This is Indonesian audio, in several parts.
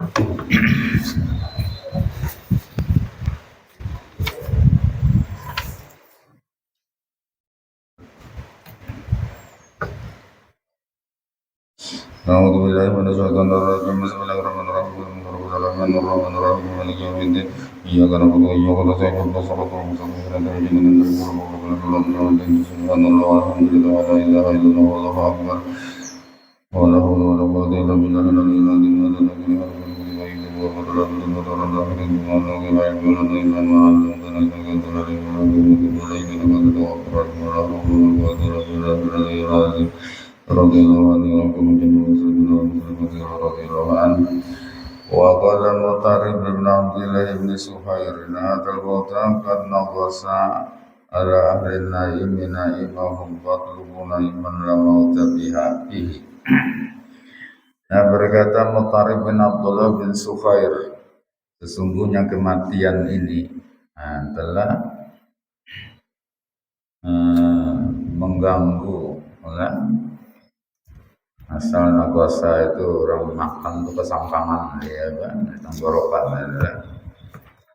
أعوذ بالله من الشيطان الرجيم بسم الله الرحمن الرحيم مالك يوم الدين إياك نعبد وإياك نستعين اهدنا الصراط المستقيم صراط الذين أنعمت عليهم سبحان الله والحمد لله ولا إله إلا الله والله أكبر ولا حول ولا قوة إلا بالله العلي العظيم ولا نبي رضي الله عنه رضي الله عنه وقال المطرب بن عبد الله بن سهير هذا الوطن قد نغص على أهل النائم نائمهم فاطلبوا نائما لا موت به. Nah, berkata Mutarib bin Abdullah bin Sufair, sesungguhnya kematian ini telah mengganggu, asal nagosa itu orang makan tuh kesangkangan ya kan, tenggorokan ya.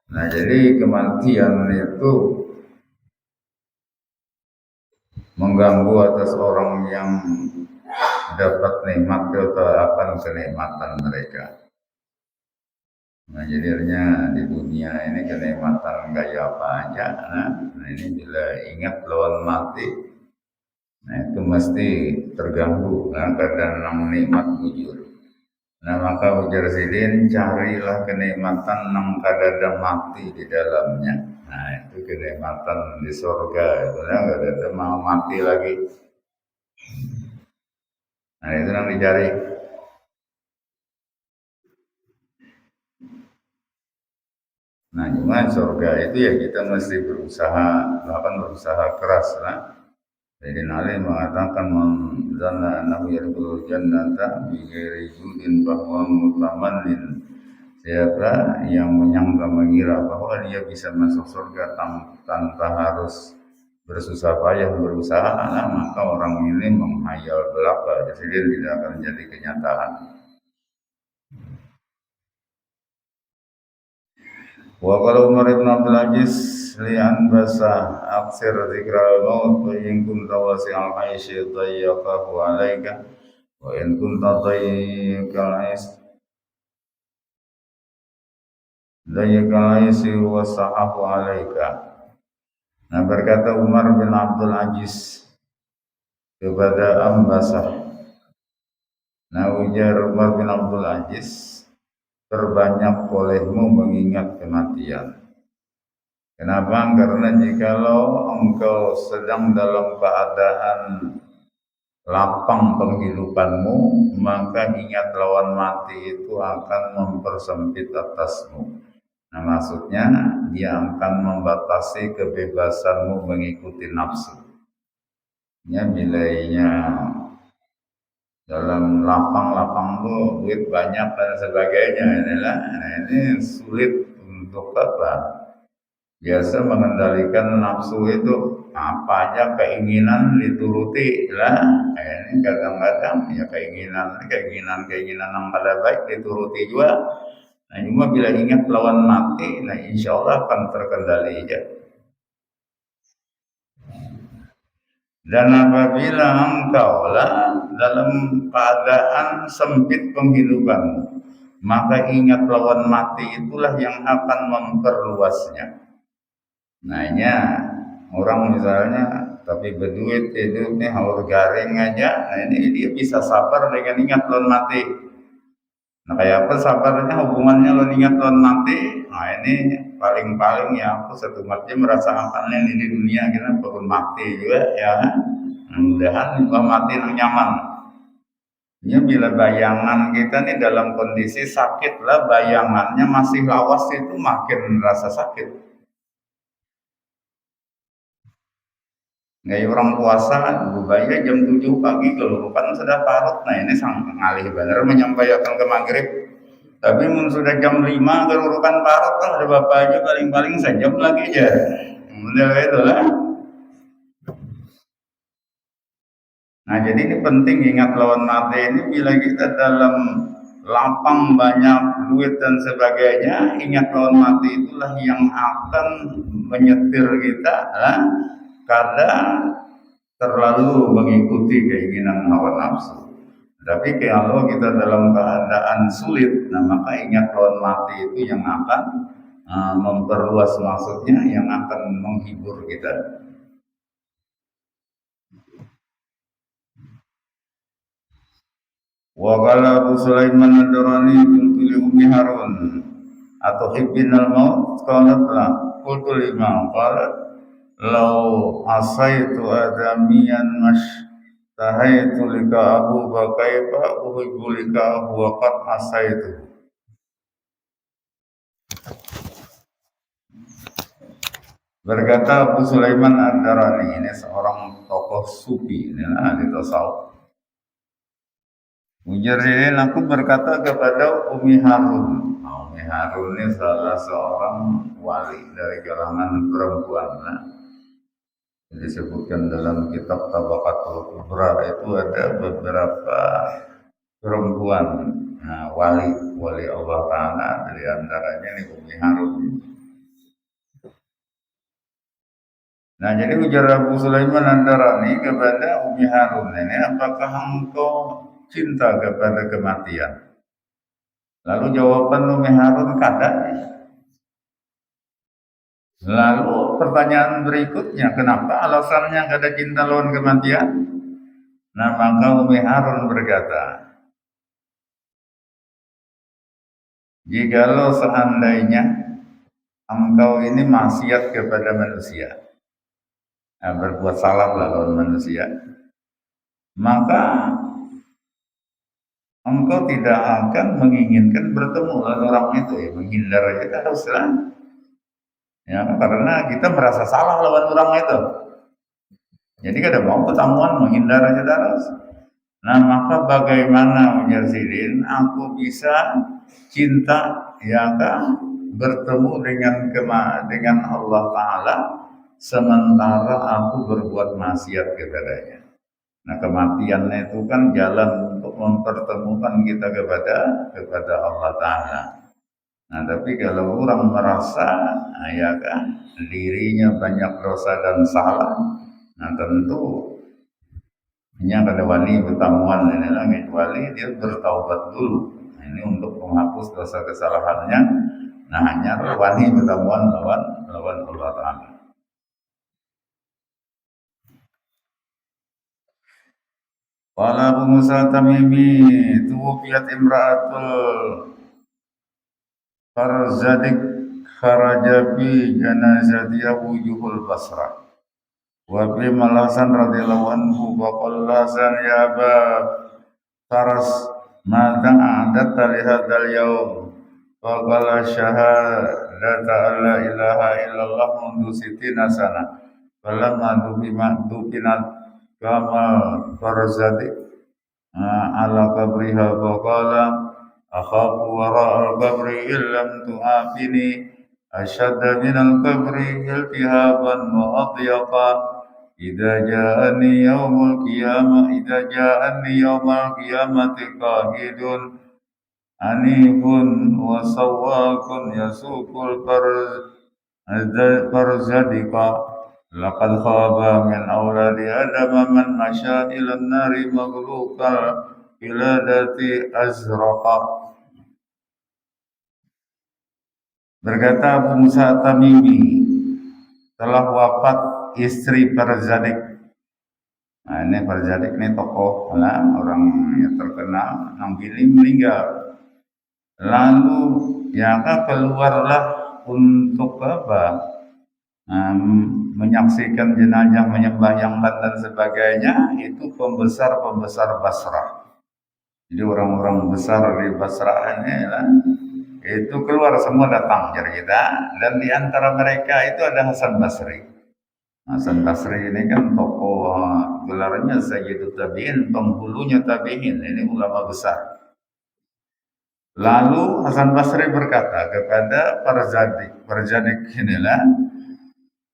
Nah, jadi kematian itu mengganggu atas orang yang dapat nikmat atau akan kenikmatan mereka. Nah, jadinya di dunia ini kenikmatan kayak apa aja. Nah ini bila ingat lawan mati, nah itu mesti terganggu. Nah, karena nikmat bujur. Nah, maka ujar sidin, carilah kenikmatan nang kadada mati di dalamnya. Nah, itu kenikmatan di surga. Itu nah, kadada mau mati lagi. Nah, itu yang dicari. Nah, cuma surga itu ya kita mesti berusaha, bahkan berusaha keras lah. Jadi Ali mengatakan manzana annahu yadkhulul jannata bighairi judin bahwa mutamannil. Siapa yang menyangka mengira bahwa dia bisa masuk surga tanpa harus bersusah payah berusaha, maka orang ini menghayal belaka, jadi tidak akan jadi kenyataan. Wa qala Umar ibn Abdul Aziz li'an basa aksir dzikral maut wa in kunta wasi'al aishi dayyaqahu 'alaika wa in kunta dayyaqal aishi wasa'ahu 'alaika. Nah, berkata Umar bin Abdul Aziz kepada Ambasah. Nah, ujar Umar bin Abdul Aziz, terbanyak olehmu mengingat kematian. Kenapa? Karena jikalau engkau sedang dalam keadaan lapang penghidupanmu, maka ingat lawan mati itu akan mempersempit atasmu. Nah, maksudnya dia akan membatasi kebebasanmu mengikuti nafsu. Ya, bilainya dalam lapang tuh duit banyak dan sebagainya, ini sulit untuk apa? Biasa mengendalikan nafsu itu apa aja keinginan dituruti lah. Ini kadang-kadang ya keinginan yang pada baik dituruti juga. Nah, cuma bila ingat lawan mati, nah insya Allah akan terkendali ya. Dan apabila engkau dalam keadaan sempit penghidupanmu, maka ingat lawan mati itulah yang akan memperluasnya. Nah, orang misalnya tapi berduit hidupnya haur garing aja, nah ini dia bisa sabar dengan ingat lawan mati. Nah, kayak apa sabarnya hubungannya lawan ingat lawan mati? Nah, ini paling-paling ya aku satu mati merasakannya ini di dunia kita perlu mati juga ya. Mudah-mudahan mati yang nyaman. Ya, bila bayangan kita nih dalam kondisi sakit lah, bayangannya masih lawas itu makin rasa sakit. Kayak orang puasa, bayar jam 7 pagi kalau kan sudah parut. Nah, ini sang ngalih benar menyampaikan ke maghrib. Tapi sudah jam 5 kalau kan parut kan ada bapak aja paling-paling sejam lagi aja. Model itu lah. Nah, jadi ini penting ingat lawan mati ini bila kita dalam lapang, banyak duit dan sebagainya, ingat lawan mati itulah yang akan menyetir kita karena terlalu mengikuti keinginan hawa nafsu. Tapi kalau kita dalam keadaan sulit, nah maka ingat lawan mati itu yang akan memperluas, maksudnya yang akan menghibur kita. Wa qala Abu Sulaiman ad-Darani qultu li Ummi Harun atuhibbinal maut qalat la qultu lima qalat law asaitu adamiyan mashtahaitu lika abu wa kaifa uhibbu lika abu wa qad asaitu. Berkata Abu Sulaiman ad-Darani, ini seorang tokoh sufi ini ahli tasawuf. Mujarridin, aku berkata kepada Umi Harun. Umi Harun ini salah seorang wali dari kalangan perempuan. Disebutkan dalam kitab Tabaqatul Kubra itu ada beberapa perempuan wali Allah Ta'ala, dari antaranya ini Umi Harun. Nah, jadi ujar Abu Sulaiman ad-Darani kepada Umi Harun ini, apakah engkau cinta kepada kematian? Lalu jawaban Umi Harun kadang. Lalu pertanyaan berikutnya, kenapa alasannya kada cinta lawan kematian? Nah, maka Umi Harun berkata, jikalau seandainya engkau ini maksiat kepada manusia, berbuat salah lawan manusia, maka engkau tidak akan menginginkan bertemu dengan orang itu, menghindar itu haruslah. Ya, karena kita merasa salah lawan orang itu. Jadi kada mau ketemuan, menghindar aja terus. Nah, maka bagaimana Mujarridin aku bisa cinta bertemu dengan Allah Ta'ala sementara aku berbuat maksiat kepadanya. Nah, kematiannya itu kan jalan untuk mempertemukan kita kepada Allah Ta'ala. Nah, tapi kalau orang merasa dirinya banyak dosa dan salah, nah tentu hanya kada wani pertemuan ini lagi, wali dia bertaubat dulu. Nah, ini untuk menghapus dosa kesalahannya. Nah, hanya wani pertemuan lawan Allah Ta'ala. Qala Abu Musa Tamimi tuwfiyat imra'atul Farzadik kharaja bi janazati wujuhul Basra wa bi Malasan radhiyallahu anhu wa qala san ya Aba Faras mata a'adatta li hadzal yaum wa qala syahadata alla ilaha illallah mundu sitina sana falamma dupinat kama Farzadik ala qabriha wa qala akhafu wara'al qabri illam tu'afini asyadda minal qabri iltihaban wa adyaqa idza ja'ani yawmul qiyamati qahidun anifun wa sawwakun yasukul farzadika laqad khaba min awladi adama man masya ilan nari maghlukal biladati azraqa. Berkata Abu Musa Tamimi, telah wafat istri Farzadik. Nah, ini Farzadik ini tokoh orang yang terkenal, Nabi meninggal. Lalu keluarlah untuk menyaksikan jenazah, menyembahyangkan dan sebagainya, itu pembesar-pembesar Basrah. Jadi orang-orang besar di Basrah ini itu keluar semua datang jadi kita, dan di antara mereka itu ada Hasan Basri. Hasan Basri ini kan tokoh, gelarnya Sayyidut Tabi'in, penghulunya tabi'in, ini ulama besar. Lalu Hasan Basri berkata kepada Farzadik inilah,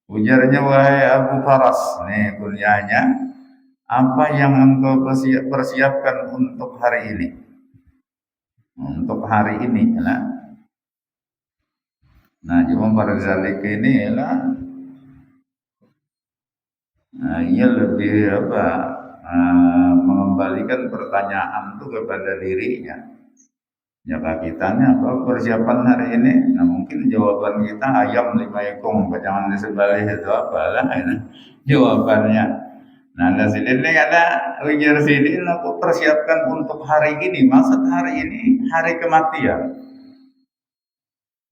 ujarnya, wahai Abu Faras, nih kunyahnya, apa yang engkau persiapkan untuk hari ini? untuk hari ini lah. Nah cuma pada zalik ini lah, nah, ia lebih mengembalikan pertanyaan itu kepada dirinya. Jaga kitanya apa persiapan hari ini? Nah mungkin jawaban kita ayam 5 ekor, jangan disebalik itu apalah ini jawabannya. Nah dari sini ada ujar sini aku persiapkan untuk hari ini. Maksud hari ini hari kematian.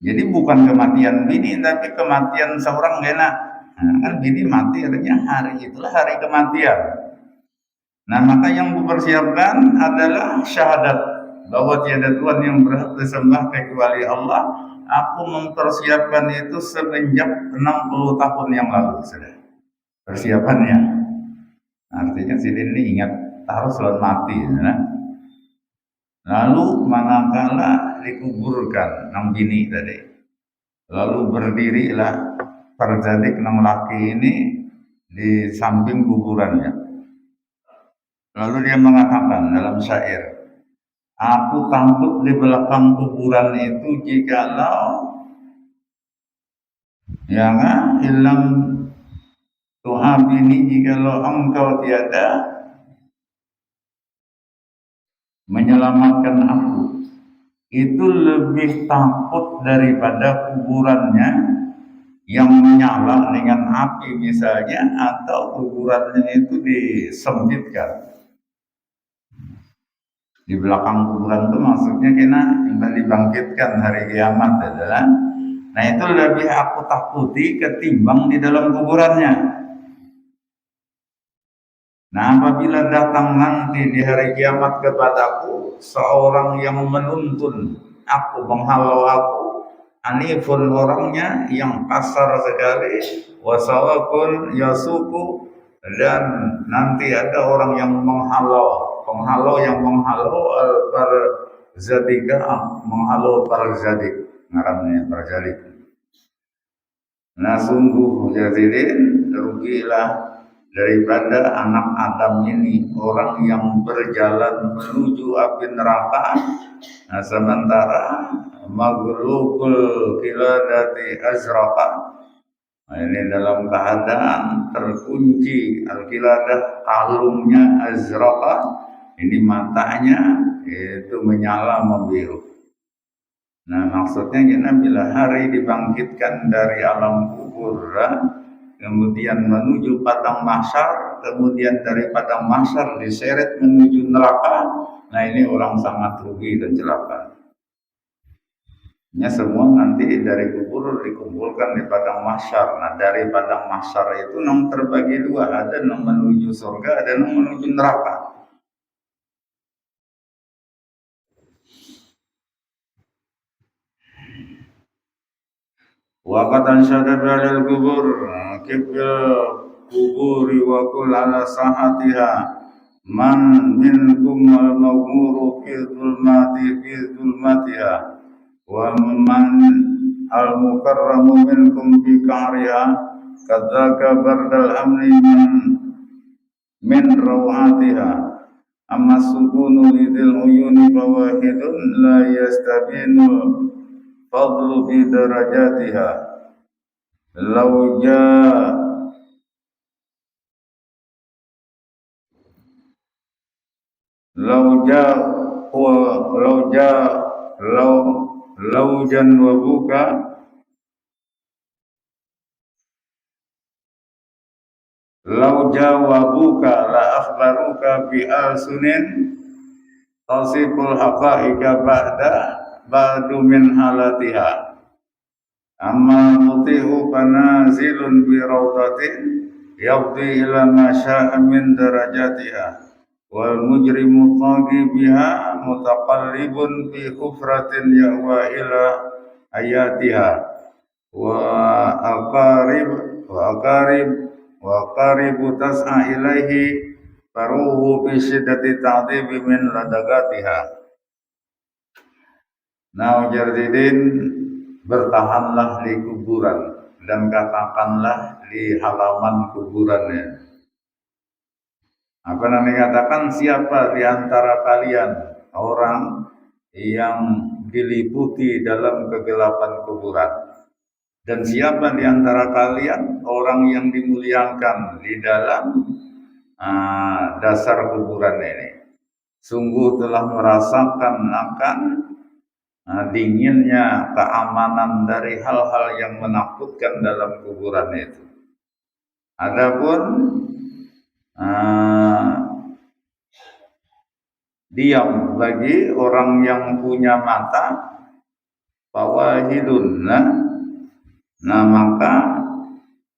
Jadi bukan kematian bini tapi kematian seorang enak. Nah, kan bini mati artinya hari itulah hari kematian. Nah maka yang kupersiapkan adalah syahadat bahwa tiada Tuhan yang berhak disembah kecuali Allah. Aku mempersiapkan itu semenjak 60 tahun yang lalu sudah persiapannya. Artinya ini ingat harus lawan mati ya. Lalu manakala dikuburkan nang bini tadi, lalu berdirilah perjadik nang laki ini di samping kuburannya. Lalu dia mengatakan dalam syair, aku takut di belakang kuburan itu jikalau ya kan hilang Tuhan ini, jikalau engkau tiada menyelamatkan aku. Itu lebih takut daripada kuburannya yang menyala dengan api misalnya, atau kuburannya itu disempitkan. Di belakang kuburan itu maksudnya kena dibangkitkan hari kiamat adalah. Nah itu lebih aku takuti ketimbang di dalam kuburannya. Nah apabila datang nanti di hari kiamat kepadaku seorang yang menuntun aku, menghalau aku, anifun orangnya yang kasar sekali, wasawakun yasuku, dan nanti ada orang yang penghalau yang menghalau al-farzadika, menghalau farzadik, ngarannya farzadik. Nah sungguh jadiin rugilah daripada anak Adam ini orang yang berjalan menuju api neraka. Nah sementara maghlukul qiladati azraqa, nah, ini dalam keadaan terkunci al-qiladah, kalungnya azraqa, ini matanya itu menyala membiru. Nah maksudnya kita bila hari dibangkitkan dari alam kubur, kemudian menuju padang mahsyar, kemudian dari padang mahsyar diseret menuju neraka. Nah ini orang sangat rugi dan celaka. Semua nanti dari kubur dikumpulkan di padang mahsyar. Nah dari padang mahsyar itu terbagi dua, ada yang menuju surga, ada yang menuju neraka. Wa qad ansyada bil kubur kibla kuburi wa kul ala sahatiha man minkum al maghmuru fi zulmatiha wa man al mukarramu minkum bi kariha kadzaka bardal amri min rawatiha amma sukunu lidil uyuni fawahidun la yastabinu fadlu fi darajatiha law jaa laujan wa buka lau jawabuka la akhbaruka bi alsunin tasiful haqa'iqa ba'du min halatiha amma muti'u panazilun bi rawdatin yabdi ila ma sya'a min darajatiha wal mujrimu taghi biha mutaqallibun bi kufratin ya'wa ila ayatiha wa qaribu tas'a ilaihi faruhu bi syiddati ta'dhibi min ladagatiha. Nah Jardidin, bertahanlah di kuburan dan katakanlah di halaman kuburannya. Apa namanya katakan, siapa di antara kalian orang yang diliputi dalam kegelapan kuburan. Dan siapa di antara kalian orang yang dimuliakan di dalam dasar kuburan ini, sungguh telah merasakan akan dinginnya keamanan dari hal-hal yang menakutkan dalam kuburan itu. Adapun diam bagi orang yang punya mata fawahidun, nah maka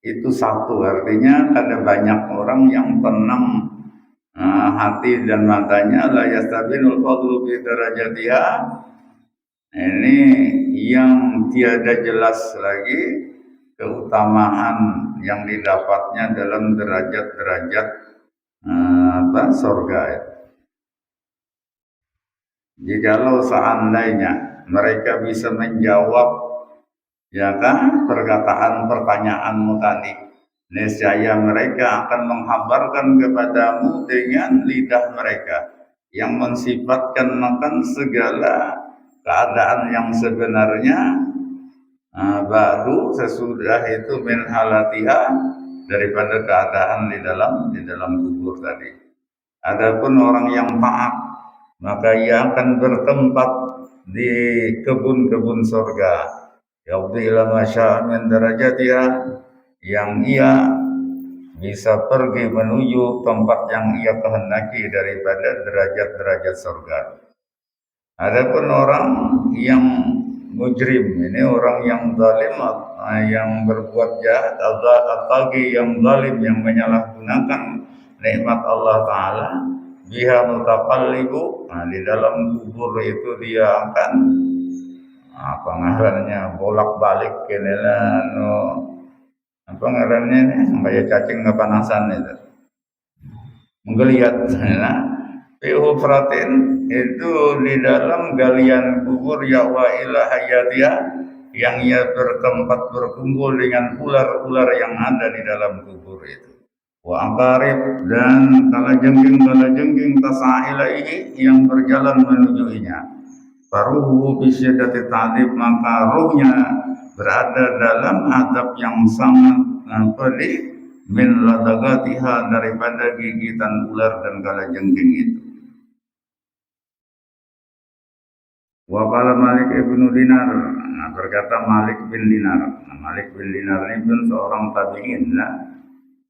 itu satu, artinya ada banyak orang yang tenang hati dan matanya, la yastabinul fadlu bi darajatiha, ini yang tiada jelas lagi keutamaan yang didapatnya dalam derajat-derajat surga ya. Jikalau seandainya mereka bisa menjawab ya kan perkataan pertanyaanmu tadi, niscaya mereka akan menghabarkan kepadamu dengan lidah mereka yang mensifatkan akan segala keadaan yang sebenarnya baru sesudah itu min halatiha, daripada keadaan di dalam kubur tadi. Adapun orang yang taat, maka ia akan bertempat di kebun-kebun surga. Yaqdi ila masya'a min darajatiha, yang ia bisa pergi menuju tempat yang ia kehendaki daripada derajat-derajat surga. Adapun orang yang mujrim, ini orang yang zalim, yang berbuat jahat, al-taghi, yang zalim, yang menyalahgunakan nikmat Allah Ta'ala, biha mutaqallibu, di dalam kubur itu dia akan apa ngarannya bolak-balik kenelan apa ngarannya kayak cacing kepanasan itu menggeliat. Nah, hufratin itu di dalam galian kubur, ya wa ila hayatiha, yang ia bertempat berkumpul dengan ular-ular yang ada di dalam kubur itu. Wa aqarib, dan kalajengking tasa'ilaihi, yang berjalan menujuinya. Faruhu bisyadati ta'dib, maka ruhnya berada dalam adab yang sangat pedih, min ladagatiha, daripada gigitan ular dan kalajengking itu. Wa qala Malik ibn Dinar, berkata Malik bin Dinar. Malik bin Dinar ini pun seorang tabi'in,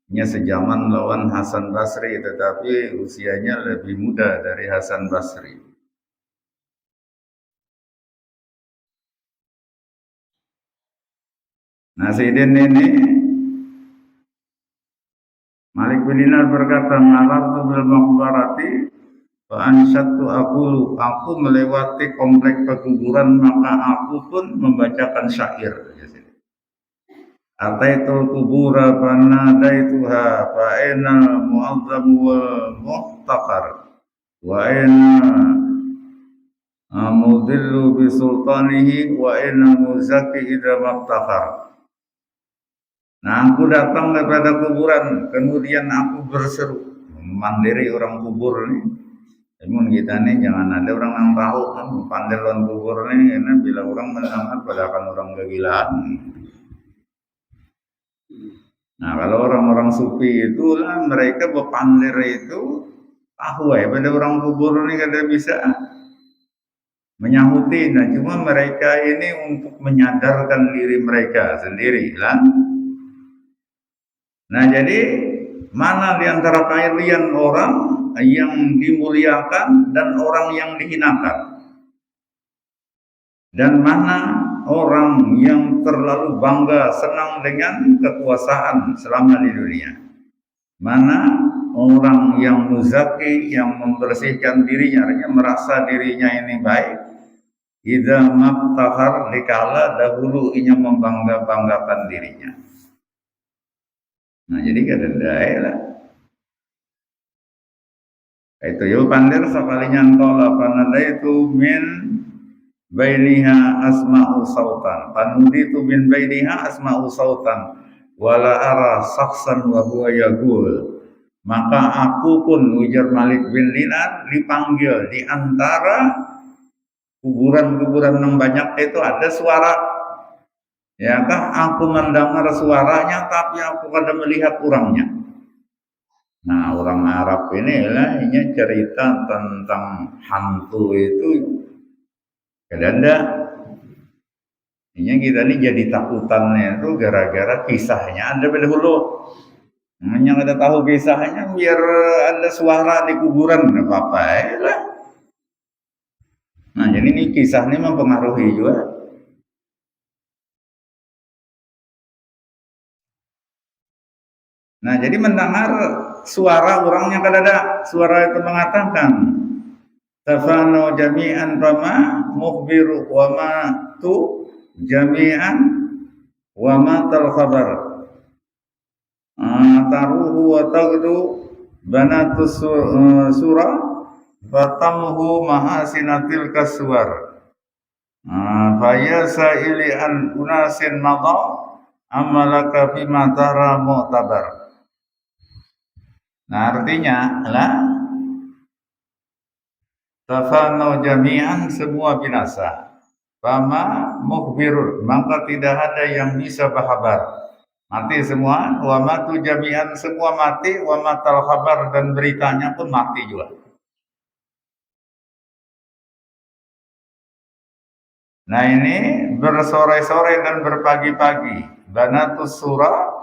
nya sejaman lawan Hasan Basri, tetapi usianya lebih muda dari Hasan Basri. Nah, Sayyidin ini Malik bin Dinar berkata, "Nalatu bil maqbarati fa ansyatu aqulu," aku melewati komplek pekuburan maka aku pun membacakan syair. Ataitul kubura fa nadaituha fa aina mu'azzam wal muhtaqar wa aina mudillu bi sultanihi wa aina muzakki idza maqtaqar. Nah, aku datang kepada kuburan, kemudian aku berseru, mandiri orang kubur nih. Namun kita nih jangan ada orang yang tahu kan, pandai lawan kubur nih, karena bila orang mendengar pada akan orang kegilaan. Nah, kalau orang-orang sufi itulah mereka berpandir itu tahu ya, pada orang kubur nih kada bisa menyahuti. Nah, cuma mereka ini untuk menyadarkan diri mereka sendiri lah. Nah, jadi mana di antara kalian orang yang dimuliakan dan orang yang dihinakan? Dan mana orang yang terlalu bangga senang dengan kekuasaan selama di dunia? Mana orang yang muzaki, yang membersihkan dirinya, artinya merasa dirinya ini baik, idza mabtahar, dikala dahulu ia membangga-banggakan dirinya. Nah, jadi kada daya lah. Itu yo pandir sakalinya tola panada itu min bainiha asma'u sautan. Panudi itu min bainiha asma'u sautan. Wala ara saksan wa huwa yaqul. Maka aku pun, ujar Malik bin Dinar, dipanggil di antara kuburan-kuburan yang banyak itu ada suara. Ya kah aku mendengar suaranya tapi aku kada melihat orangnya. Nah, orang Arab ini cerita tentang hantu itu kadang-kadang kita ini jadi takutannya itu gara-gara kisahnya ada pada hulu. Yang ada tahu kisahnya biar ada suara di kuburan nggak apa-apa lah. Nah, jadi ini kisah ini mempengaruhi juga. Nah, jadi mendengar suara orang yang kadada suara itu mengatakan tafano jami'an fama mukhbiru wa ma tu jami'an wa ma tal khabar taruhu wa tagdu banatus surah fatamhu mahasinatil kaswar faya sa'ili an unasin madha amalaka bima tara mu'tabar. Nah, artinya adalah tafanu jami'an, semua binasa. Fama mukhbirun, maka tidak ada yang bisa berkabar. Mati semua, wa matu jami'an, semua mati, wa matal khabar, dan beritanya pun mati juga. Nah, ini bersore-sore dan berpagi-pagi. Banatus surah,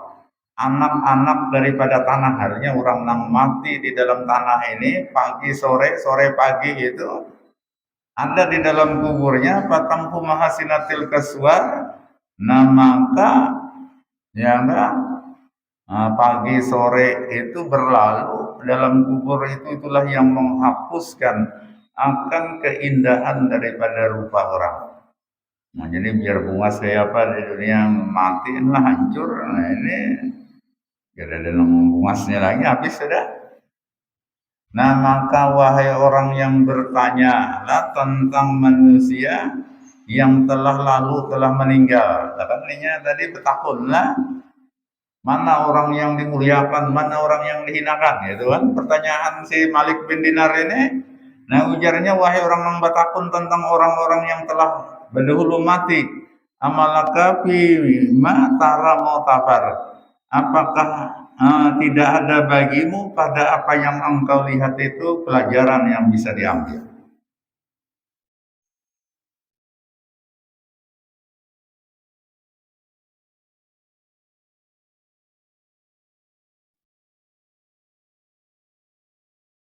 anak-anak daripada tanah. Harusnya orang yang mati di dalam tanah ini pagi sore pagi itu ada di dalam kuburnya patamku mahasinatil kaswar. Nah, maka ya enggak pagi sore itu berlalu dalam kubur itulah yang menghapuskan akan keindahan daripada rupa orang. Nah, jadi biar bunga kayak apa di dunia mati lah hancur. Nah, ini tidak ada bungasnya lagi, habis sudah. Nah, maka wahai orang yang bertanya lah tentang manusia yang telah lalu telah meninggal. Katanya tadi betakunlah mana orang yang dimuliakan, mana orang yang dihinakan, gitu kan? Pertanyaan si Malik bin Dinar ini. Nah, ujarnya wahai orang yang bertakun tentang orang-orang yang telah berdahulu mati. Amalaka fi ma tara mu'tabar. Apakah tidak ada bagimu pada apa yang engkau lihat itu pelajaran yang bisa diambil?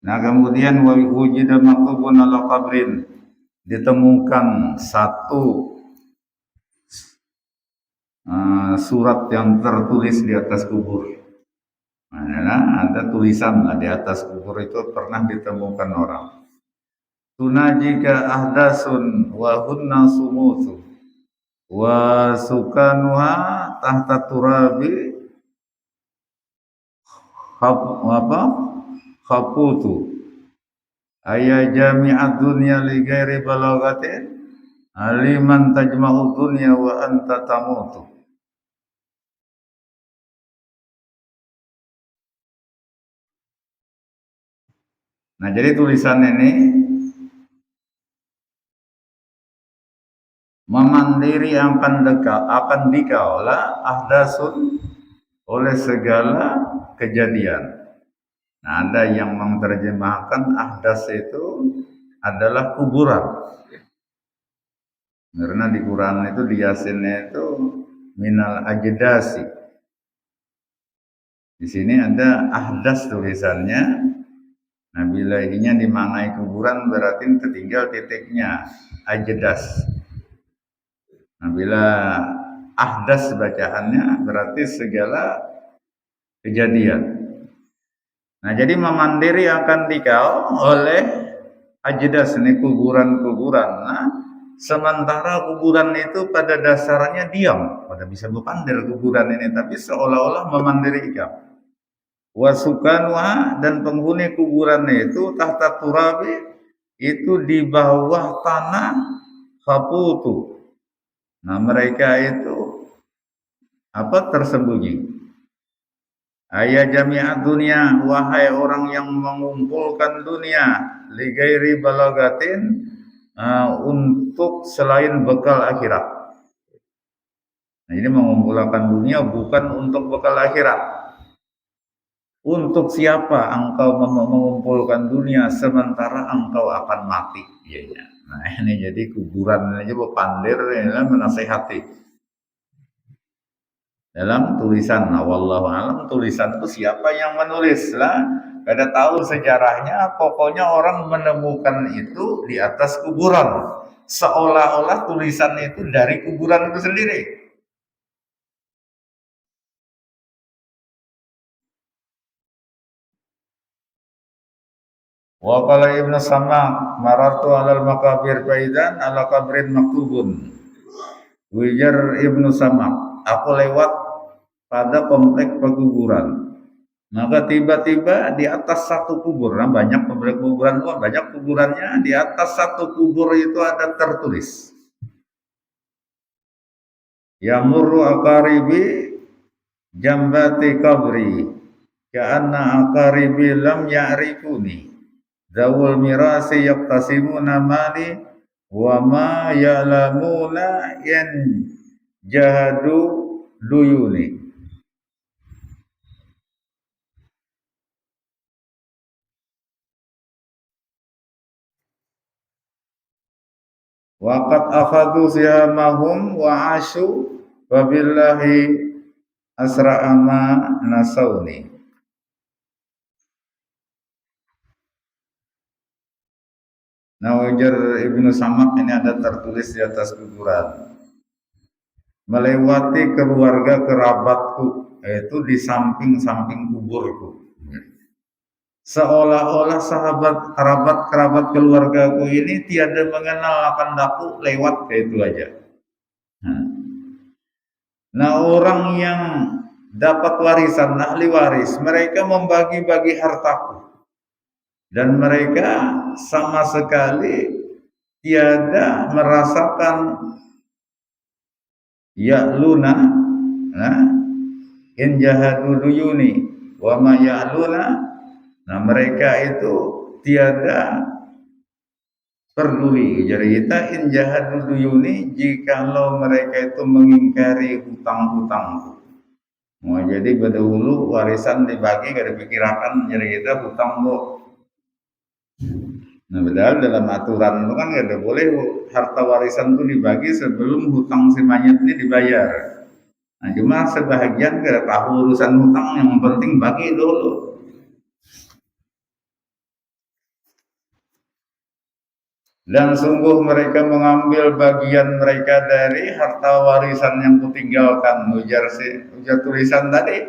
Nah, kemudian wujida maktubun ala qabrin, ditemukan satu surat yang tertulis di atas kubur. Nah, ada tulisan di atas kubur itu pernah ditemukan orang. Tunajika ahdasun wa hunna sumutu wa sukanuha tahta turabi khaputu ayya jami'ad dunya li ghairi balagatin aliman tajma'u dunya wa anta tamutu. Nah, jadi tulisan ini memandiri akan dikaulah ahdasun oleh segala kejadian. Nah, ada yang menerjemahkan ahdas itu adalah kuburan. Karena di Quran itu di Yasinnya itu minal ajdasi. Di sini ada ahdas tulisannya. Nah, bila ininya dimaknai kuburan berarti ketinggal titiknya ajdas. Nah, bila ahdas bacaannya berarti segala kejadian. Nah, jadi memandiri akan dikau oleh ajdas, ini kuburan-kuburan. Nah, sementara kuburan itu pada dasarnya diam, pada bisa berpandir kuburan ini, tapi seolah-olah memandiri ikam. Wasukanwa, dan penghuni kuburan itu tahta turabi, itu di bawah tanah khaputu. Nah, mereka itu tersembunyi. Ayah jami'at dunia, wahai orang yang mengumpulkan dunia li ghairi balagatin, untuk selain bekal akhirat. Nah, ini mengumpulkan dunia bukan untuk bekal akhirat. Untuk siapa engkau mengumpulkan dunia sementara engkau akan mati? Ya. Nah ini jadi kuburan aja pandir ya, menasehati dalam tulisan. Nah, wallahu alam tulisan itu siapa yang menulis lah? Kada tahu sejarahnya. Pokoknya orang menemukan itu di atas kuburan, seolah-olah tulisan itu dari kuburan itu sendiri. Wa qala Ibnu Samak marartu 'alal makabir faidan 'ala qabrin maktubun. Wijar Ibnu Samak, aku lewat pada komplek pekuburan. Maka tiba-tiba di atas satu kubur, nah banyak komplek kuburan, banyak kuburannya, di atas satu kubur itu ada tertulis. Yamurru aqaribi jambati qabri ka'anna aqaribi lam ya'rifuni. Zawul mirasi yaqtasimuna mali wa ma ya'lamuna yan jahadu duyuni. Waqad akhadu sihamahum wa asyu wa billahi asra'ama nasawni. Nah, ujar Ibnu Samak ini ada tertulis di atas kuburan. Melewati keluarga kerabatku, yaitu di samping-samping kuburku. Seolah-olah sahabat kerabat keluargaku ini tiada mengenal akan aku lewat ke itu aja. Nah, orang yang dapat warisan, ahli waris, mereka membagi-bagi hartaku. Dan mereka sama sekali tiada merasakan ya'luna in jahadu duyuni wa ma ya'luna. Nah mereka itu tiada peduli. Jadi kita in jahadu duyuni jikalau mereka itu mengingkari hutang-hutangku. Nah, jadi berdahulu warisan dibagi gak dipikirkan, jadi kita hutang bu. Nah, padahal dalam aturan itu kan gak ada boleh harta warisan itu dibagi sebelum hutang si mayat ini dibayar. Nah, cuma sebahagian gak tahu urusan hutang, yang penting bagi dulu. Dan sungguh mereka mengambil bagian mereka dari harta warisan yang kutinggalkan. Ujar tulisan tadi,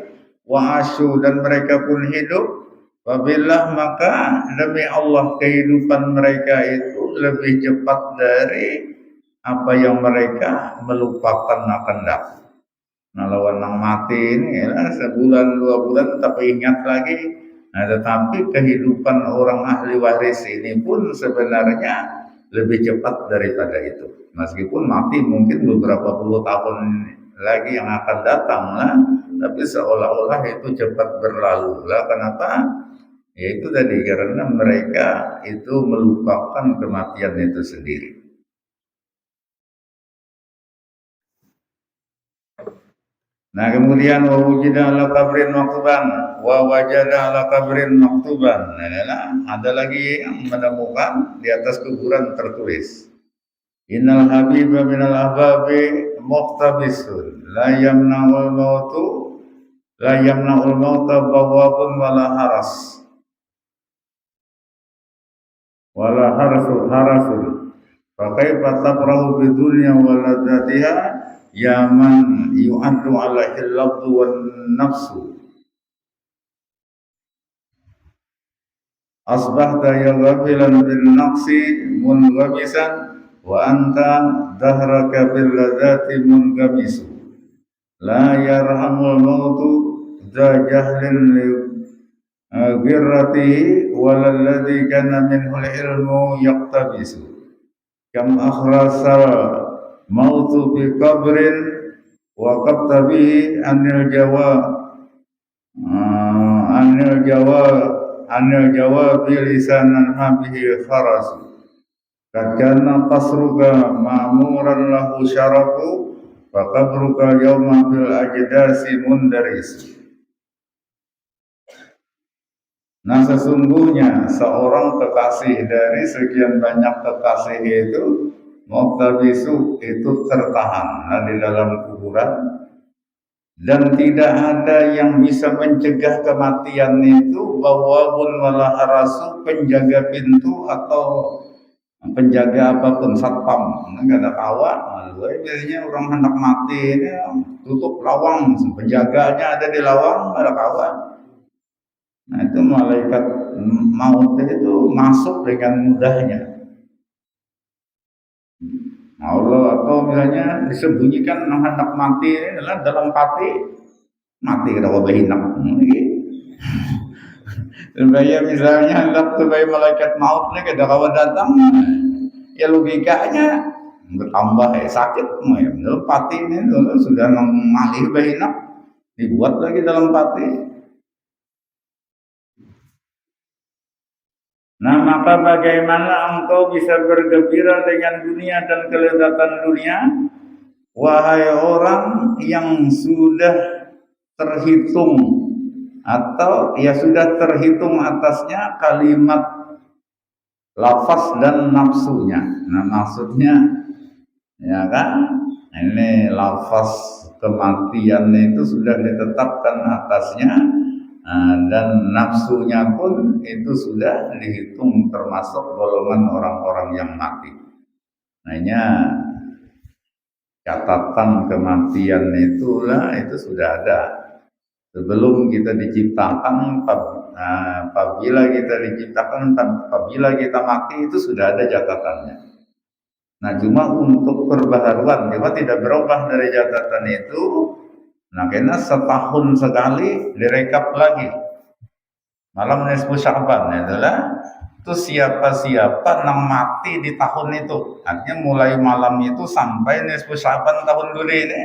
wa asyu, dan mereka pun hidup. Wabillah, maka demi Allah kehidupan mereka itu lebih cepat dari apa yang mereka melupakan akan datang. Nah, lawan nang mati ini ya, sebulan 2 bulan tapi ingat lagi. Nah, tetapi kehidupan orang ahli waris ini pun sebenarnya lebih cepat daripada itu. Meskipun mati mungkin beberapa puluh tahun lagi yang akan datang lah, tapi seolah-olah itu cepat berlalu lah. Kenapa? Ya itu tadi, karena mereka itu melupakan kematian itu sendiri. Nah kemudian wa wujida ala kabrin maktuban wa wajada ala kabrin maktuban. Nah, ada lagi yang menemukan di atas kuburan tertulis, innal habiba minal ahbabi muqtabisun la yamna'ul mauta bawabun wala harasul fakaifa tabrahu bidunya waladatiha yaman yu'addu alaihi al-labdu wan nafsu asbahta ya ghafilan bin naqsi munghamisan wa anta dahraka bil ladati munghamisu la yarhamul mautu dha jahlin li girratihi walalladhi kana minhul ilmu yaqtabisu kam akhrasal mautu bi qabrin wa qabtabihi anil jawab bilisanan habihi kharasu. Kakana qasruka ma'muran lahu syarafu wa qabruka yawma bil ajdasi mundaris. Nah sesungguhnya seorang kekasih dari sekian banyak kekasih itu muqtabisu itu tertahan di dalam kuburan, dan tidak ada yang bisa mencegah kematian itu, bawabun wala harasu, penjaga pintu atau penjaga apapun, satpam, nggak ada kawan. Biasanya orang hendak mati ini tutup lawang, penjaganya ada di lawang, nggak ada kawan. Nah itu malaikat maut itu masuk dengan mudahnya. Allah atau misalnya disembunyikan hendak mati ini adalah dalam pati, mati kita wabahinak. Supaya misalnya hendak supaya malaikat maut ini kada kawan datang, ya logikanya bertambah sakit, ya pati ini sudah mengalih bahinak, dibuat lagi dalam pati. Nah maka bagaimana engkau bisa bergembira dengan dunia dan kelezatan dunia, wahai orang yang sudah terhitung atau ya sudah terhitung atasnya kalimat lafaz dan nafsunya. Nah maksudnya ya kan, ini lafaz kematian itu sudah ditetapkan atasnya, dan nafsunya pun itu sudah dihitung termasuk golongan orang-orang yang mati. Nah catatan kematian itulah itu sudah ada sebelum kita diciptakan. Apabila kita diciptakan, apabila kita mati itu sudah ada catatannya. Nah cuma untuk perbaharuan, cuma tidak berubah dari catatan itu. Nah karena setahun sekali direkap lagi malam nisfu Sya'ban adalah itu siapa-siapa yang mati di tahun itu, artinya mulai malam itu sampai nisfu Sya'ban tahun dulu ini,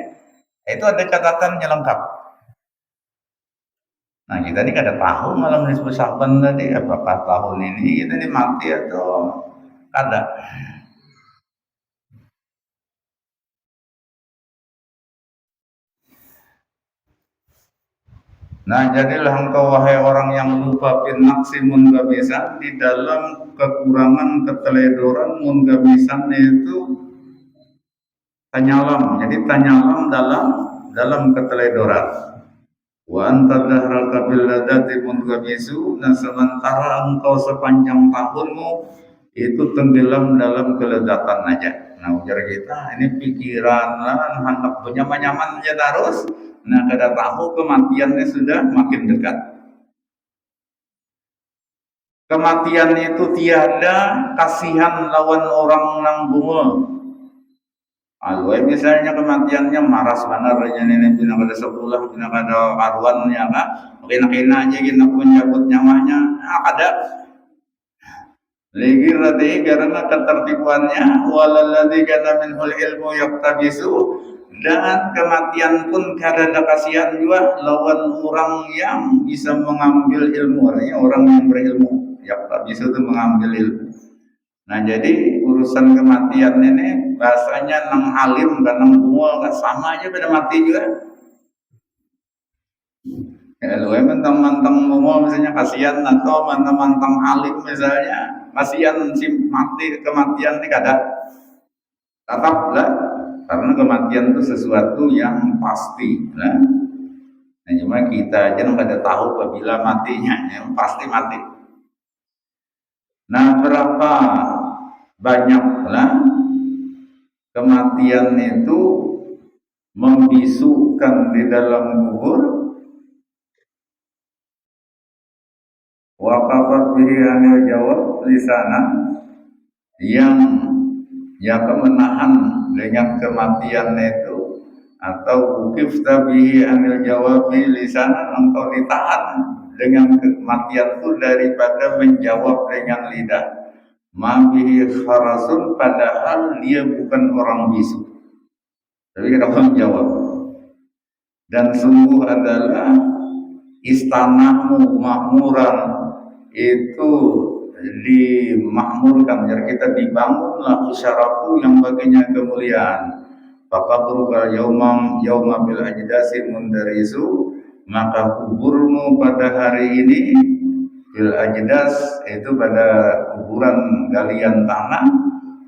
itu ada catatannya lengkap. Nah kita ini kada tahu malam nisfu Sya'ban tadi apakah tahun ini kita ini mati atau kada. Nah jadilah engkau wahai orang yang lupa bin naqsi munggabisan, di dalam kekurangan keteledoran. Munggabisan itu tanyalam, jadi tanyalam dalam keteledoran. Wa anta dahraka bil ladati munggabisu, dan sementara engkau sepanjang tahunmu itu tenggelam dalam kelezatan aja. Nah ujar kita ini pikiran lah hendak punya nyaman aja terus. Nah kada tahu kematiannya sudah makin dekat. Kematian itu tiada kasihan lawan orang nang bunga. Alwe misalnya kematiannya maras banarnya ini bina kada sekolah, bina kada karuannya kak, kena aja kita mencabut nyawanya, kada. Lagi rati karena ketertipuannya, walalladzi kana minhul ilmu yaktabisu, dan kematian pun kada ada kasihan juga lawan orang yang bisa mengambil ilmu, artinya orang yang berilmu. Yaktabisu itu mengambil ilmu. Nah jadi urusan kematian ini bahasanya nang alim dan nang bunga sama aja pada mati juga. Ya lu mentang-mentang bunga misalnya kasihan, atau mentang-mentang alim misalnya kasihan si mati, kematian ini kada. Tetaplah karena kematian itu sesuatu yang pasti. Nah cuma kita aja kada tahu apabila matinya, yang pasti mati. Nah berapa banyaklah kematian itu membisukan di dalam kubur. Waqafat bihi anil jawab lisana, yang menahan dengan kematian itu, atau ukifta bihi anil jawabi lisana, engkau ditahan dengan kematian itu daripada menjawab dengan lidah. Mabihi kharasun, padahal dia bukan orang bisu, tapi kenapa menjawab. Dan sungguh adalah istanamu makmuran itu dimakmurkan, jadi kita dibangunlah usyaraku yang baginya kemuliaan. Faqabruka yauma bil ajdasi mundarisu, maka kuburmu pada hari ini bil ajdas itu pada kuburan galian tanah,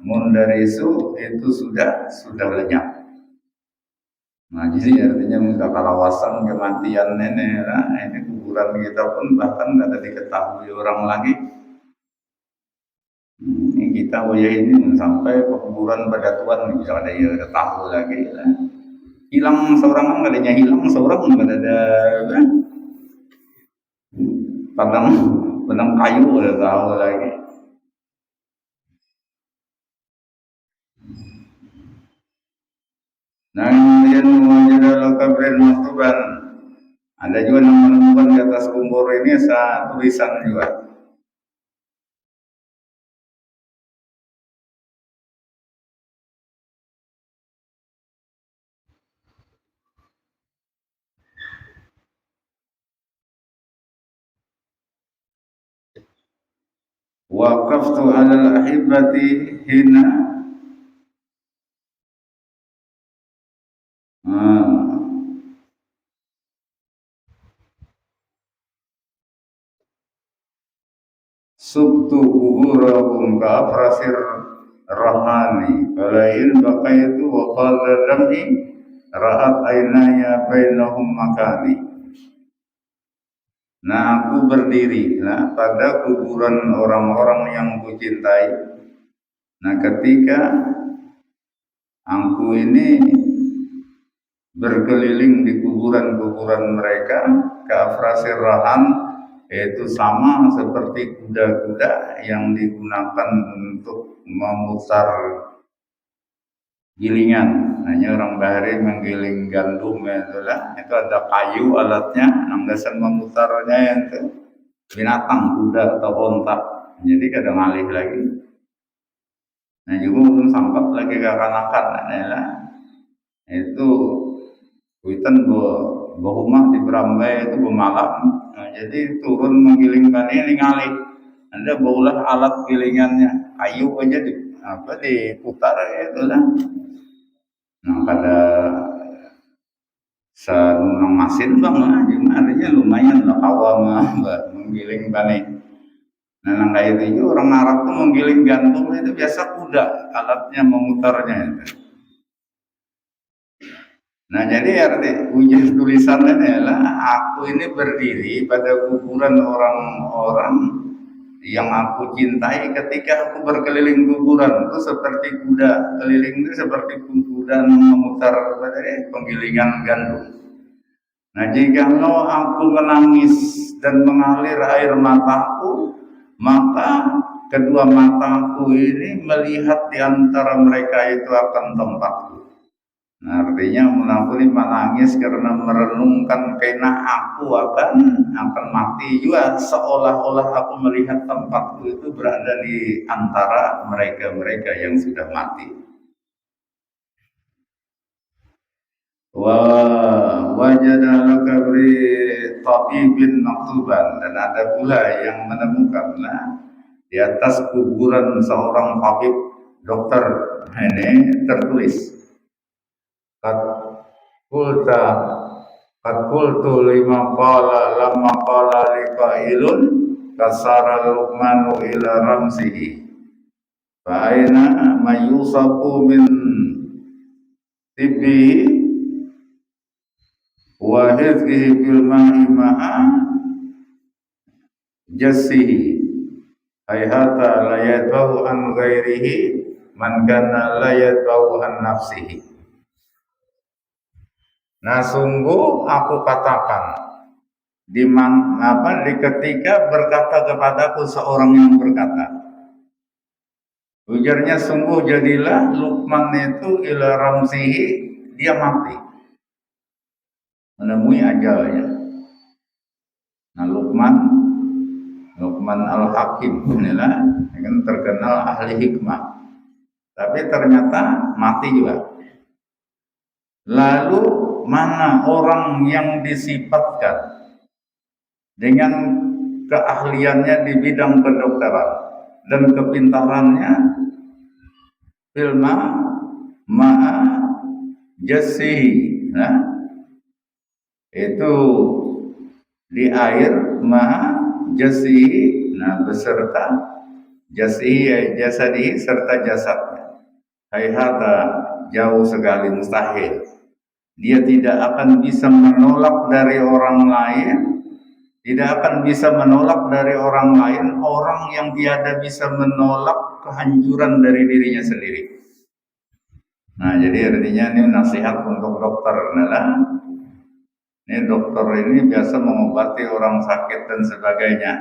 mundarisu itu sudah lenyap. Nah, jadi artinya sudah kalawasan kematian nenek, nah, ini kuburan kita pun bahkan nggak ada diketahui orang lagi. Ini kita ini sampai ke kuburan Badatuan bisa ada yang tahu lagi lah. Hilang seorang nggak adanya, hilang seorang nggak ada padang padang kayu udah tahu lagi. Nah, kemudian wajadalah kabrin maktuban. Ada juga yang menemukan di atas kubur ini saat tulisan juga. Waqaftu 'alal ahibati hina subtu kuburahum ka'afrasir rahani falain baqaitu wa qadra dam'i ra'at aynaya bainahum makani. Nah, aku berdiri pada kuburan orang-orang yang kucintai. Nah, ketika aku ini berkeliling di kuburan-kuburan mereka, ka'afrasir rahan, yaitu sama seperti kuda-kuda yang digunakan untuk memutar gilingan. Hanya orang Bahari menggiling gandum itulah, itu ada kayu alatnya, nanggasan memutarnya itu binatang kuda atau onta. Jadi kadang alih lagi. Nah, juga sampai lagi kakanakan adalah itu kuitan bahuma di Berambai itu bermalam. Nah, jadi turun menggilingkan ini ngalih. Anda baulah alat gilingannya, kayu aja diputar itulah. Nah, pada senang masin bang lah, artinya lumayan lah awam menggiling bani. Nah, kayak itu orang Arab tuh menggiling gantung itu biasa kuda, alatnya memutarnya itu. Nah, jadi arti ujian tulisannya adalah aku ini berdiri pada kuburan orang-orang yang aku cintai ketika aku berkeliling kuburan itu seperti kuda keliling itu seperti kuda memutar penggilingan gandum. Nah, jikalau aku menangis dan mengalir air mataku, maka kedua mataku ini melihat di antara mereka itu akan tempatku. Nah, artinya aku ini menangis karena merenungkan kena aku akan mati juga, seolah-olah aku melihat tempatku itu berada di antara mereka-mereka yang sudah mati. Wajadalah kabri tabibin maktuban, dan ada pula yang menemukan di atas kuburan seorang tabib dokter ini tertulis Qad qultu lima qala liqailun kasara luqmanu ila ramsihi fa aina mayusafu min tibbi wa hizkihi bil ma'i ma'a jassihi hayhata la yadbau an ghairihi man kana la yadbau an nafsihi. Nah, sungguh aku katakan di ketika berkata kepadaku seorang yang berkata, ujarnya, sungguh jadilah Luqman itu ila ramsihi, dia mati menemui ajalnya. Nah, Luqman al-Hakim inilah yang terkenal ahli hikmah, tapi ternyata mati juga. Lalu mana orang yang disifatkan dengan keahliannya di bidang kedokteran dan kepintarannya filma ma'a jasihi. Nah, itu di air ma'a jasihi, nah beserta jasihi jasadihi serta jasadnya. Hayhata, jauh sekali, mustahil. Dia tidak akan bisa menolak dari orang lain, tidak akan bisa menolak dari orang lain orang yang tiada bisa menolak kehancuran dari dirinya sendiri. Nah, jadi artinya ini nasihat untuk dokter adalah ini dokter ini biasa mengobati orang sakit dan sebagainya.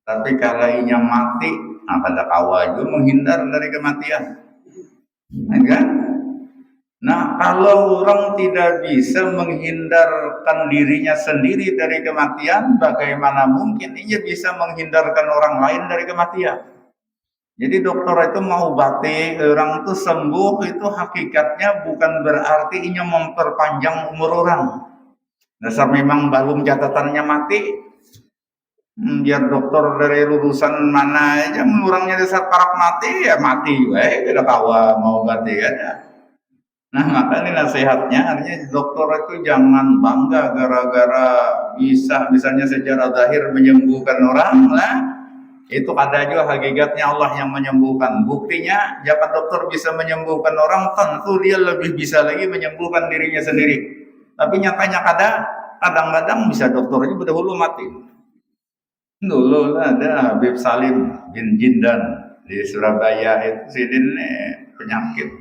Tapi kalau inya mati, pada kawaju menghindar dari kematian. Kan? Nah, kalau orang tidak bisa menghindarkan dirinya sendiri dari kematian, bagaimana mungkin ia bisa menghindarkan orang lain dari kematian? Jadi dokter itu mau obati orang itu sembuh, itu hakikatnya bukan berarti ia memperpanjang umur orang. Dasar memang belum catatannya mati. Biar dokter dari lulusan mana aja, orangnya dasar parak mati ya mati, kita kawa mau obati kan ya. Nah, maka ini nasihatnya, artinya dokter itu jangan bangga gara-gara bisa misalnya secara zahir menyembuhkan orang lah. Itu ada juga hakikatnya Allah yang menyembuhkan. Buktinya, jika dokter bisa menyembuhkan orang, tentu dia lebih bisa lagi menyembuhkan dirinya sendiri. Tapi nyatanya kadang-kadang bisa dokternya berdahulu mati. Dulu ada Habib Salim bin Jindan di Surabaya itu sidin penyakit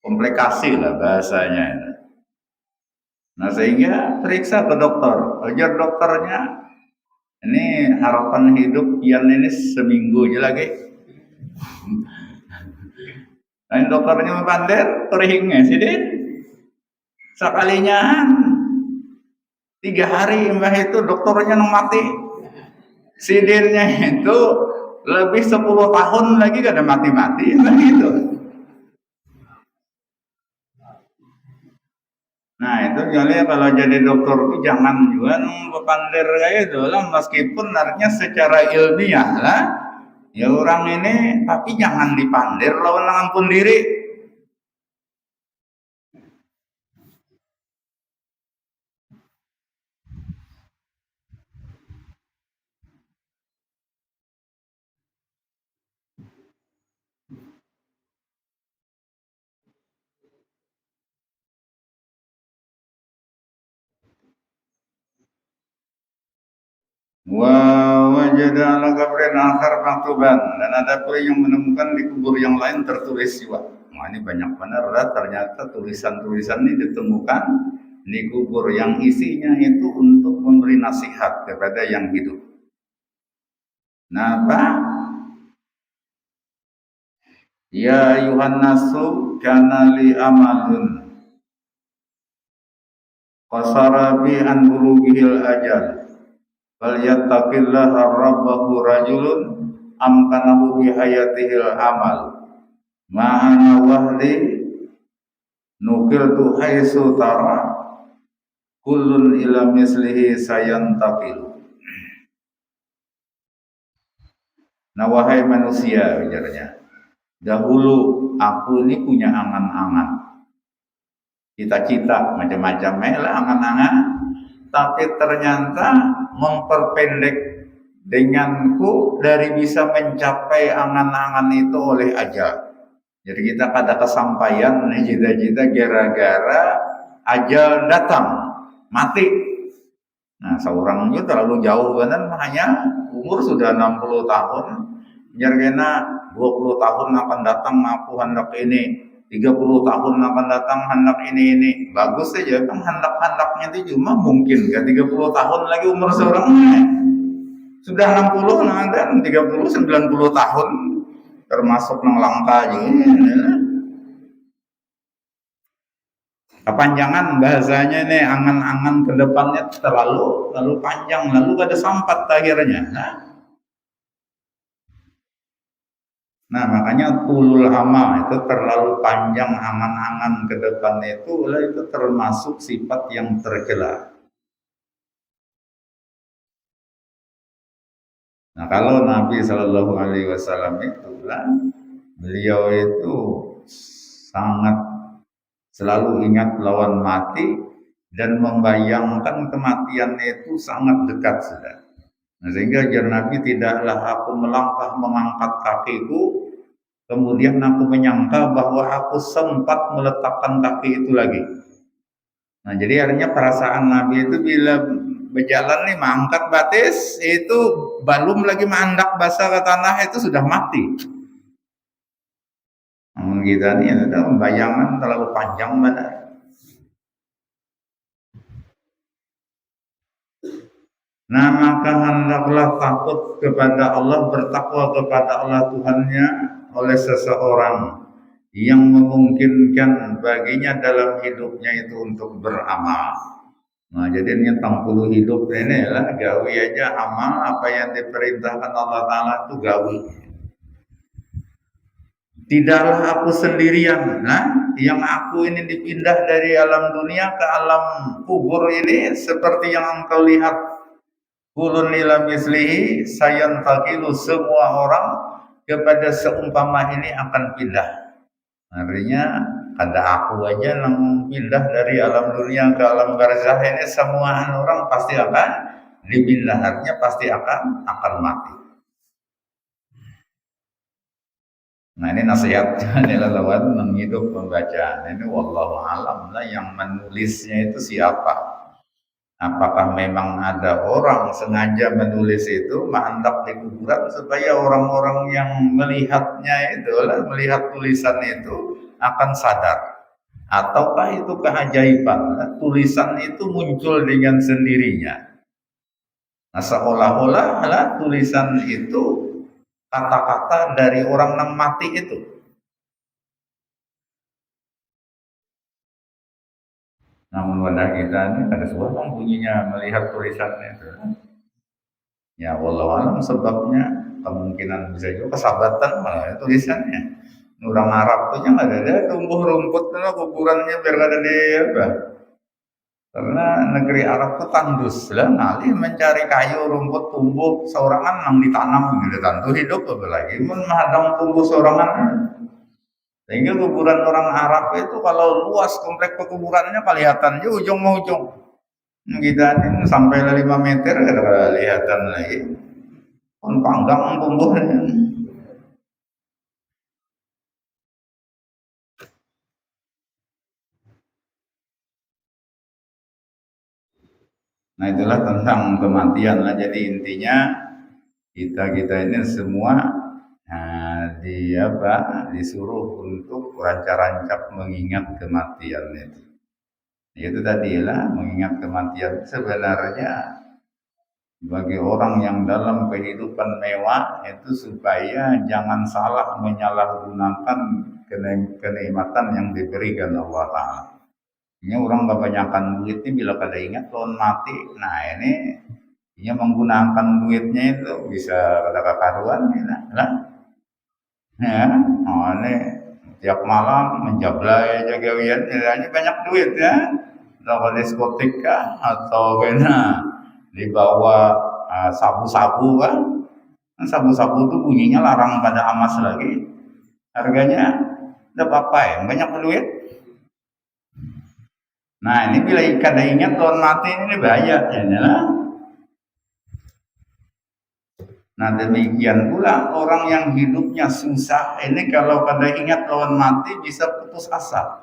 komplikasi lah bahasanya. Nah, sehingga periksa ke dokter, ajar dokternya ini harapan hidup Ian ini seminggu aja lagi. Lain dokternya membandir perihingnya sidin sekalinya 3 hari mbah itu dokternya mati. Sidinnya itu lebih 10 tahun lagi gak ada mati-mati begitu. Nah, itu jadi kalau jadi dokter itu jangan juga berpandir kayak itu lah, meskipun artinya secara ilmiah lah ya orang ini, tapi jangan dipandir lawan ngampun diri. Wa wajada ala qabrin akhar maktuban, dan ada pula yang menemukan di kubur yang lain tertulis juga. Nah, ini banyak benar ternyata tulisan-tulisan ini ditemukan di kubur yang isinya itu untuk memberi nasihat kepada yang hidup. Nah, Pak, ya ayuhan nasu kana li amalun qasara bi an bulughil ajal fal yattaqillaha rabbahu rajulun amkanahu bi hayatihil amal ma'ana wahdi nukiltu haitsu tara kullun ila mislihi sayantaqilu. Nah, wahai manusia, ujarnya, dahulu aku ini punya angan-angan, cita-cita macam-macam lah angan-angan, tapi ternyata memperpendek denganku dari bisa mencapai angan-angan itu oleh ajal. Jadi kita pada kesampaian cita-cita gara-gara ajal datang, mati. Nah, seorang itu terlalu jauh kan, hanya umur sudah 60 tahun, jargena 20 tahun akan datang aku hendak ini, 30 tahun akan datang hendak ini. Bagus saja kan hendak-hendaknya itu cuma mungkin kan 30 tahun lagi umur seorang sudah 60 dan 30 90 tahun termasuk nang langka juga. Kepanjangan bahasanya ini, angan-angan ke depannya terlalu panjang, lalu ada sampat akhirnya. Nah, makanya tulul amal itu terlalu panjang angan-angan ke depan itu termasuk sifat yang tercela. Nah, kalau Nabi Shallallahu Alaihi Wasallam itulah beliau itu sangat selalu ingat lawan mati dan membayangkan kematian itu sangat dekat sudah. Nah, sehingga ajar Nabi, tidaklah aku melangkah mengangkat kakiku, kemudian aku menyangka bahwa aku sempat meletakkan kaki itu lagi. Nah, jadi artinya perasaan Nabi itu bila berjalan nih mengangkat batis itu belum lagi mandak basah ke tanah itu sudah mati. Namun kita ini ada bayangan terlalu panjang mana. Nah, maka hendaklah takut kepada Allah, bertakwa kepada Allah Tuhannya oleh seseorang yang memungkinkan baginya dalam hidupnya itu untuk beramal. Nah, jadi ini tampulu hidup ini lah, gawi aja amal apa yang diperintahkan Allah Ta'ala itu gawi. Tidaklah aku sendirian. Nah, yang aku ini dipindah dari alam dunia ke alam kubur ini seperti yang engkau lihat. Kulun ila mislihi sayantakilu, semua orang kepada seumpama ini akan pindah. Artinya ada aku aja yang pindah dari alam dunia ke alam barzah ini, semua orang pasti akan dipindah, artinya pasti akan mati. Nah, ini nasihatnya adalah lewat menghidup pembacaan. Ini wallahu alam lah, yang menulisnya itu siapa. Apakah memang ada orang sengaja menulis itu hendak di kuburan supaya orang-orang yang melihatnya itu, melihat tulisan itu akan sadar, ataukah itu keajaiban, tulisan itu muncul dengan sendirinya. Nah, seolah-olah tulisan itu kata-kata dari orang yang mati itu. Namun wadah kita ini ada sebuah yang bunyinya melihat tulisannya itu. Ya wallahu alam sebabnya, kemungkinan bisa juga kesabatan malah tulisannya. Orang Arab tuh nggak ada tumbuh rumput karena kuburannya biar ada di apa. Karena negeri Arab tuh tandus lah, ngalih mencari kayu rumput tumbuh seorangan nang ditanam gitu, tentu hidup apalagi menghadang tumbuh seorangan. Sehingga kuburan orang Arab itu kalau luas komplek pekuburannya kelihatan di ujung mau ujung. Kita ini sampai 5 meter ada kelihatan lagi. Kon panggang tumbuhnya. Nah, itulah tentang kematian lah. Jadi intinya kita ini semua disuruh untuk rancak-rancak mengingat kematian itu. Itu tadilah mengingat kematian sebenarnya bagi orang yang dalam kehidupan mewah itu supaya jangan salah menyalahgunakan kenikmatan yang diberikan Allah Ta'ala. Ini orang kebanyakan duit ini bila pada ingat lawan mati. Nah, ini menggunakan duitnya itu bisa pada kekaruan lah. Ya, ini tiap malam menjablay aja gawian, nilainya banyak duit ya. Kalau diskotik kah atau kena dibawa sabu-sabu kan. Sabu-sabu itu bunyinya larang pada amas lagi. Harganya udah apa ya, banyak duit. Nah, ini bila kada ingat lawan mati ini bahaya ya. Nah, demikian pula orang yang hidupnya susah ini kalau kada ingat lawan mati bisa putus asa.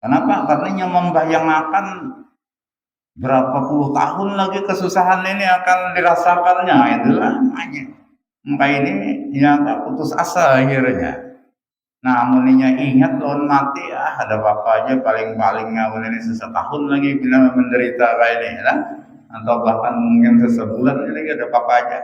Kenapa? Karena yang membayangkan berapa puluh tahun lagi kesusahan ini akan dirasakannya, itulah makanya. Maka ini ya putus asa akhirnya. Nah, amuninya ingat lawan mati, ada apa aja paling-paling ngawin ini sesetahun lagi bila menderita kayak ini lah. Atau bahkan mungkin sesebulan ini ada apa aja.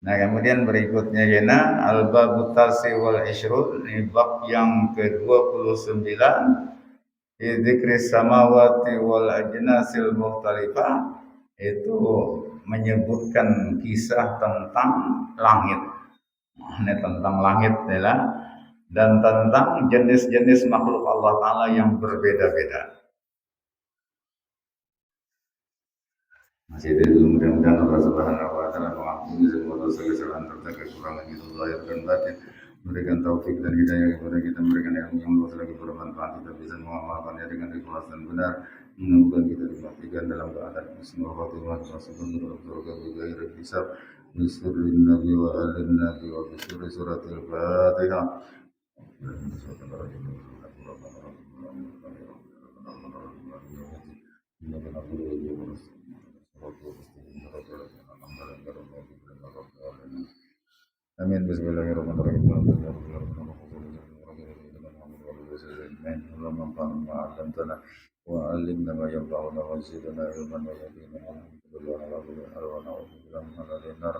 Nah, kemudian berikutnya jena al-babu tasi wal ishrun, ini bab yang ke-29, dzikri samawati wal ajnasil mukhtalifah, itu menyebutkan kisah tentang langit. Ini tentang langit adalah dan tentang jenis-jenis makhluk Allah Ta'ala yang berbeda-beda. Masih itu mudah-mudahan Allah Subhanahu wa taala mengampuni semua dosa kesalahan serta kekurangan itu zahir dan batin. Berikan taufik dan hidayah kepada kita, berikan ilmu yang luas lagi bermanfaat, kita bisa mengamalkannya dengan ikhlas dan benar. Mudah-mudahan kita dimatikan dalam keadaan husnul khotimah, masuk dalam surga bighairi hisab. Bismillahirrahmanirrahim. Nabi wa alin nabi wa bisuri suratil Fatihah. Amin. Bismillahirrahmanirrahim. اللهم انفعنا بما علمتنا وعلمنا ما ينفعنا وزدنا علما ويقينا ونعوذ بك من عذاب النار.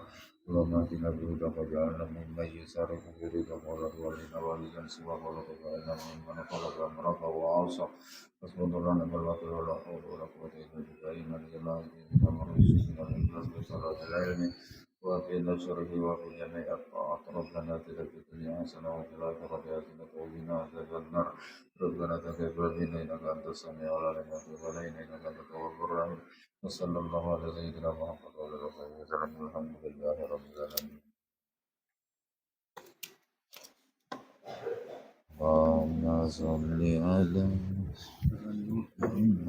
اللهم اهدنا بهداك واجعلنا ممن يسارع برضاك ولا تولنا والدا سواك ولا تجعلنا ممن خلق امرك وعصى. حسبنا الله ونعم الوكيل ولا حول ولا قوة الا بالله. ان لله ما رزقنا من نصب صلاة العلم وفي نشره وفي جميع الطاعات. ربنا اتنا في الدنيا حسنة وفي الآخرة حسنة وقنا عذاب النار. ربنا تقبل منا انك انت السميع العليم وتب علينا انك انت التواب الرحيم. وصلى الله على سيدنا محمد وعلى اله وصحبه وسلم. الحمد لله رب العالمين. اللهم صل على محمد